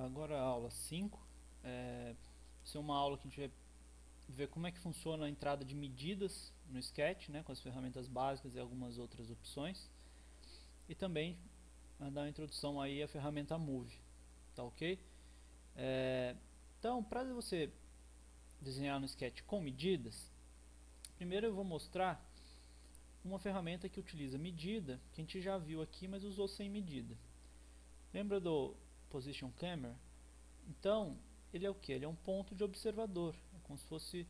agora a aula 5. Vai ser uma aula que a gente vai ver como é que funciona a entrada de medidas no Sketch, né, com as ferramentas básicas e algumas outras opções. E também dar uma introdução aí à ferramenta Move, tá ok? Então, para você desenhar no Sketch com medidas, primeiro eu vou mostrar uma ferramenta que utiliza medida, que a gente já viu aqui, mas usou sem medida. Lembra do Position Camera? Então, ele é o que? Ele é um ponto de observador. É como se fosse,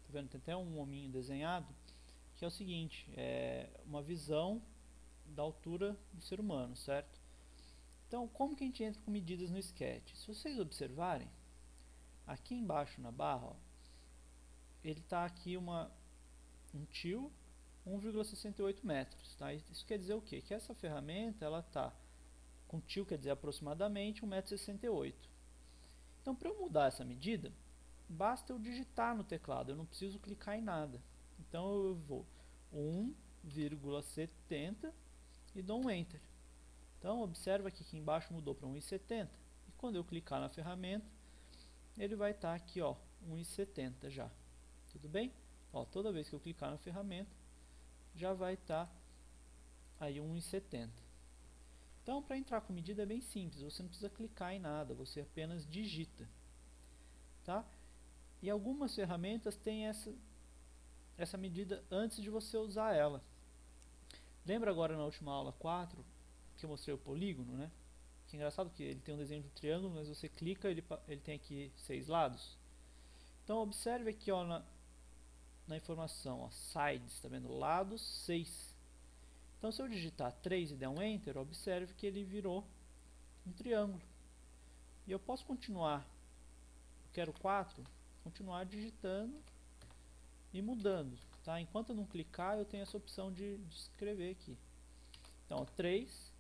tá vendo? Tem até um hominho desenhado, que é o seguinte, é uma visão da altura do ser humano, certo? Então, como que a gente entra com medidas no Sketch? Se vocês observarem, aqui embaixo na barra, ó, ele está aqui um tio 1,68 metros, tá? Isso quer dizer o quê? Que essa ferramenta, ela está com tio, quer dizer aproximadamente 1,68 m. Então, para eu mudar essa medida, basta eu digitar no teclado, eu não preciso clicar em nada. Então eu vou 1,70 e dou um Enter. Então observa que aqui embaixo mudou para 1,70 e quando eu clicar na ferramenta, ele vai estar aqui, ó, 1,70 já. Tudo bem? Ó, toda vez que eu clicar na ferramenta, já vai estar aí 1,70. Então, para entrar com medida é bem simples, você não precisa clicar em nada, você apenas digita. Tá? E algumas ferramentas têm essa medida antes de você usar ela. Lembra agora na última aula 4 que eu mostrei o polígono, né? Que é engraçado que ele tem um desenho de um triângulo, mas você clica, ele tem aqui 6 lados. Então observe aqui, ó, na informação, ó, sides, tá vendo? Lados 6. Então se eu digitar 3 e der um Enter, observe que ele virou um triângulo. E eu posso continuar, eu quero 4, continuar digitando e mudando, tá? Enquanto eu não clicar, eu tenho essa opção de escrever aqui. Então, 3.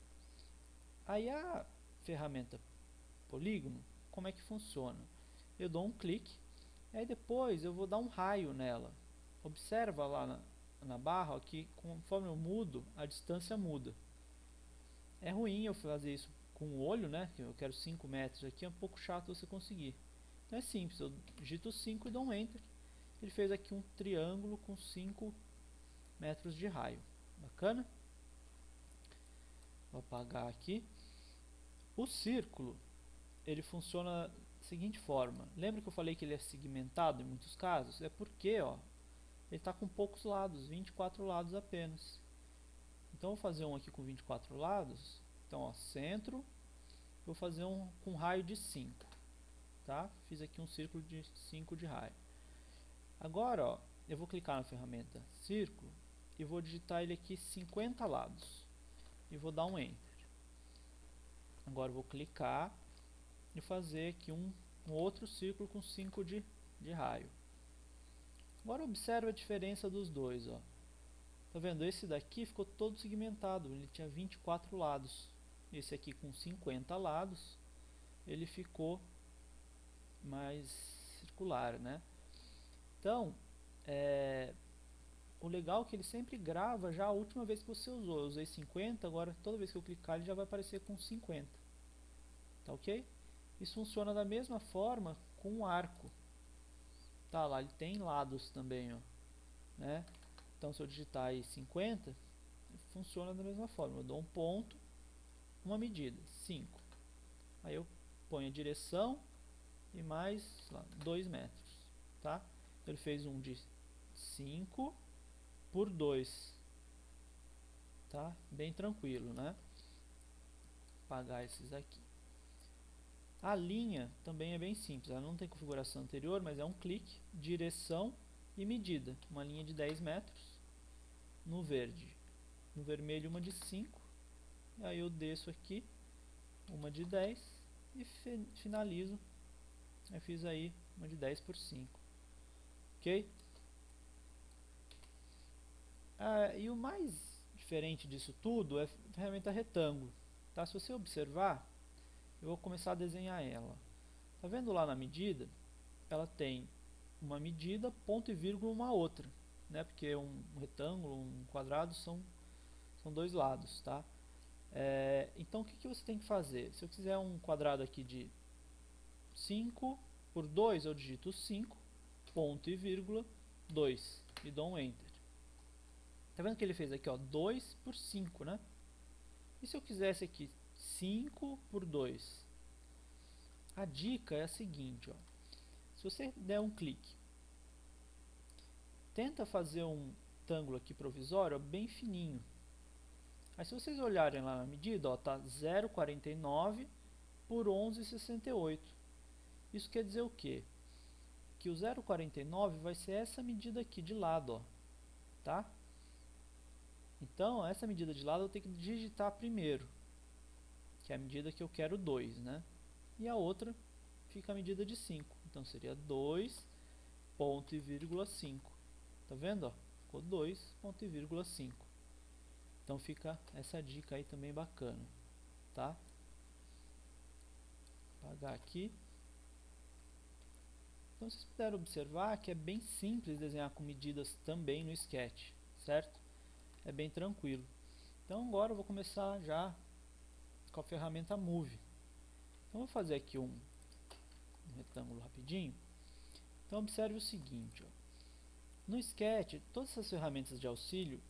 Aí a ferramenta polígono, como é que funciona? Eu dou um clique, aí depois eu vou dar um raio nela. Observa lá na barra ó, que conforme eu mudo, a distância muda. É ruim eu fazer isso com o olho, né? Que eu quero 5 metros aqui, é um pouco chato você conseguir. Então é simples, eu digito 5 e dou um Enter. Ele fez aqui um triângulo com 5 metros de raio. Bacana? Vou apagar aqui. O círculo, ele funciona da seguinte forma. Lembra que eu falei que ele é segmentado em muitos casos? É porque, ó, ele está com poucos lados, 24 lados apenas. Então, eu vou fazer um aqui com 24 lados. Então, ó, centro. Vou fazer um com raio de 5. Tá? Fiz aqui um círculo de 5 de raio. Agora, ó, eu vou clicar na ferramenta círculo e vou digitar ele aqui 50 lados. E vou dar um Enter. Agora eu vou clicar e fazer aqui um outro círculo com 5 de raio. Agora observe a diferença dos dois. Ó. Tá vendo? Esse daqui ficou todo segmentado, ele tinha 24 lados. Esse aqui com 50 lados, ele ficou mais circular, né? Então, o legal é que ele sempre grava já a última vez que você usou. Eu usei 50, agora toda vez que eu clicar ele já vai aparecer com 50. Tá ok? Isso funciona da mesma forma com um arco. Tá lá, ele tem lados também, ó, né? Então se eu digitar aí 50, funciona da mesma forma. Eu dou um ponto, uma medida, 5. Aí eu ponho a direção e mais lá, 2 metros, tá? Ele fez um de 5 por 2, tá? Bem tranquilo, né? Apagar esses aqui. A linha também é bem simples, ela não tem configuração anterior, mas é um clique, direção e medida. Uma linha de 10 metros no verde. No vermelho uma de 5. Aí eu desço aqui, uma de 10 e finalizo. Eu fiz aí uma de 10 por 5. Ok? E o mais diferente disso tudo é a ferramenta retângulo. Tá? Se você observar, eu vou começar a desenhar ela. Tá vendo lá na medida? Ela tem uma medida, ponto e vírgula, uma outra, né? Porque um retângulo, um quadrado são dois lados, tá? Então o que você tem que fazer? Se eu quiser um quadrado aqui de 5 por 2, eu digito 5, ponto e vírgula, 2 e dou um Enter. Tá vendo que ele fez aqui, ó, 2 por 5, né? E se eu quisesse aqui 5 por 2? A dica é a seguinte, ó. Se você der um clique, tenta fazer um retângulo aqui provisório, ó, bem fininho. Aí se vocês olharem lá na medida, ó, tá 0,49 por 11,68. Isso quer dizer o quê? Que o 0,49 vai ser essa medida aqui de lado, ó, tá? Então, essa medida de lado eu tenho que digitar primeiro, que é a medida que eu quero 2, né? E a outra fica a medida de 5. Então, seria 2, ponto e vírgula 5. Tá vendo, ó? Ficou 2, ponto e vírgula 5. Então, fica essa dica aí também bacana, tá? Vou apagar aqui. Então, vocês puderam observar que é bem simples desenhar com medidas também no Sketch, certo? É bem tranquilo. Então agora eu vou começar já com a ferramenta Move. Então vou fazer aqui um retângulo rapidinho. Então observe o seguinte, ó. No Sketch, todas essas ferramentas de auxílio,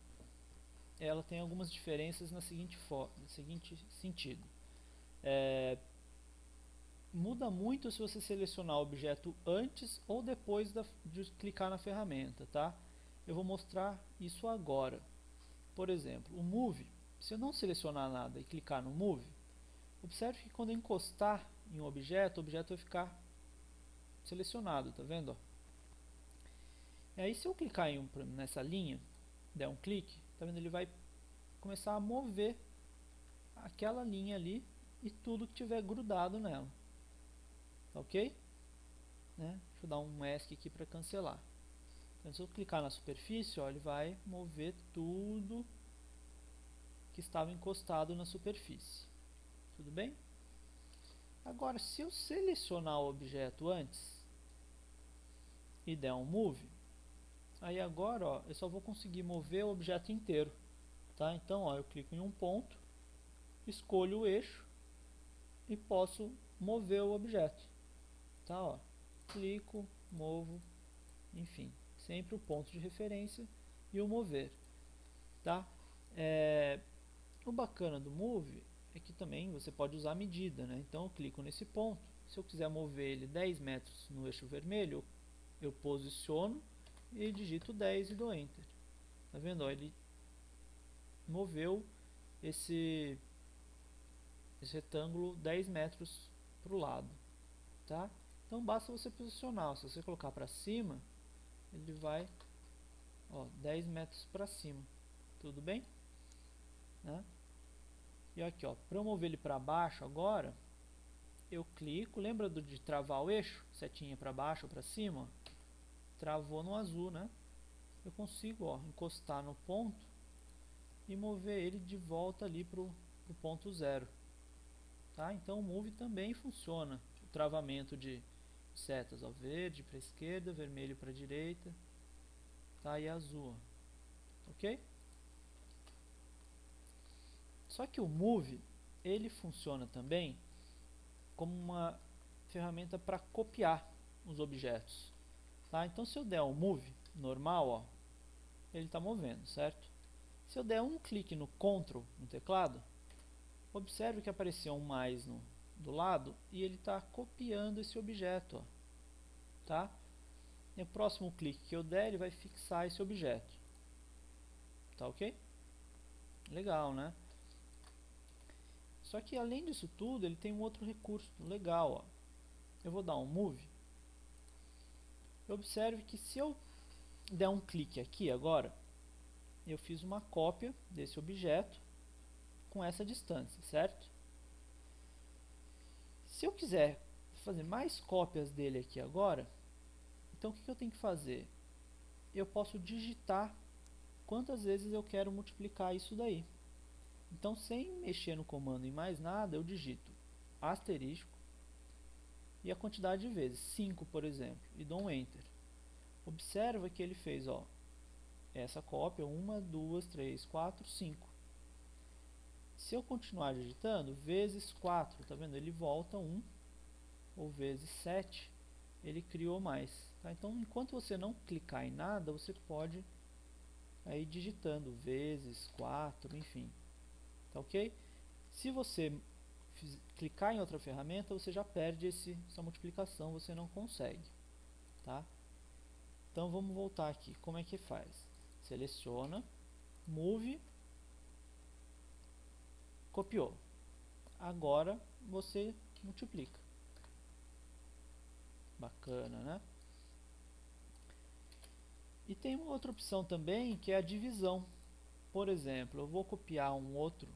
ela tem algumas diferenças no seguinte sentido. Muda muito se você selecionar o objeto antes ou depois de clicar na ferramenta, tá? Eu vou mostrar isso agora. Por exemplo, o Move, se eu não selecionar nada e clicar no Move, observe que quando eu encostar em um objeto, o objeto vai ficar selecionado, tá vendo? E aí se eu clicar nessa linha, der um clique, tá vendo? Ele vai começar a mover aquela linha ali e tudo que tiver grudado nela. Tá ok? Né? Deixa eu dar um ESC aqui para cancelar. Então, se eu clicar na superfície, ó, ele vai mover tudo que estava encostado na superfície. Tudo bem? Agora, se eu selecionar o objeto antes e der um Move, aí agora, ó, eu só vou conseguir mover o objeto inteiro. Tá? Então, ó, eu clico em um ponto, escolho o eixo e posso mover o objeto. Tá? Ó, clico, movo, enfim, sempre o ponto de referência e o mover. Tá? O bacana do Move é que também você pode usar a medida, né? Então eu clico nesse ponto, se eu quiser mover ele 10 metros no eixo vermelho, eu posiciono e digito 10 e dou Enter. Tá vendo? Ó, ele moveu esse retângulo 10 metros para o lado, tá? Então basta você posicionar, se você colocar para cima, ele vai, ó, 10 metros para cima, tudo bem? Né? E aqui, ó, para eu mover ele para baixo agora, eu clico, lembra de travar o eixo? Setinha para baixo ou para cima? Travou no azul, né? Eu consigo, ó, encostar no ponto e mover ele de volta ali para o ponto zero. Tá? Então o Move também funciona. O travamento de setas, ó, verde para a esquerda, vermelho para a direita, tá? E azul, ok? Só que o Move, ele funciona também como uma ferramenta para copiar os objetos. Tá? Então se eu der um Move normal, ó, ele está movendo, certo? Se eu der um clique no Ctrl no teclado, observe que apareceu um mais do lado e ele está copiando esse objeto. Ó, tá? E o próximo clique que eu der, ele vai fixar esse objeto. Tá ok? Legal, né? Só que além disso tudo, ele tem um outro recurso legal. Ó. Eu vou dar um Move. Observe que se eu der um clique aqui agora, eu fiz uma cópia desse objeto com essa distância, certo? Se eu quiser fazer mais cópias dele aqui agora, então o que eu tenho que fazer? Eu posso digitar quantas vezes eu quero multiplicar isso daí. Então, sem mexer no comando em mais nada, eu digito asterisco e a quantidade de vezes, 5 por exemplo, e dou um Enter. Observa que ele fez, ó, essa cópia, 1, 2, 3, 4, 5. Se eu continuar digitando, vezes 4, tá vendo? Ele volta 1, ou vezes 7, ele criou mais. Tá? Então, enquanto você não clicar em nada, você pode ir digitando vezes, 4, enfim. Tá ok? Se você clicar em outra ferramenta, você já perde essa multiplicação, você não consegue. Tá? Então, vamos voltar aqui. Como é que faz? Seleciona, move, copiou. Agora, você multiplica. Bacana, né? E tem uma outra opção também, que é a divisão. Por exemplo, eu vou copiar um outro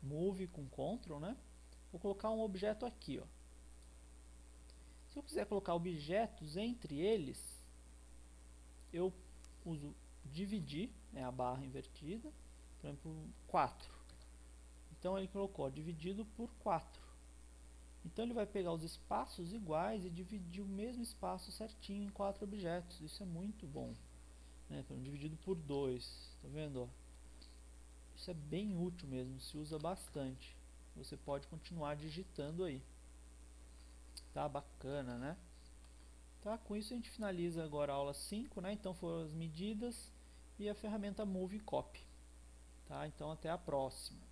move com Ctrl, né? Vou colocar um objeto aqui, ó. Se eu quiser colocar objetos entre eles, eu uso dividir, né, a barra invertida, por exemplo, 4. Então ele colocou dividido por 4. Então ele vai pegar os espaços iguais e dividir o mesmo espaço certinho em 4 objetos. Isso é muito bom. Né? Dividido por 2. Tá vendo? Ó? Isso é bem útil mesmo, se usa bastante. Você pode continuar digitando aí. Tá bacana, né? Tá, com isso a gente finaliza agora a aula 5, né? Então foram as medidas e a ferramenta Move Copy. Tá? Então até a próxima.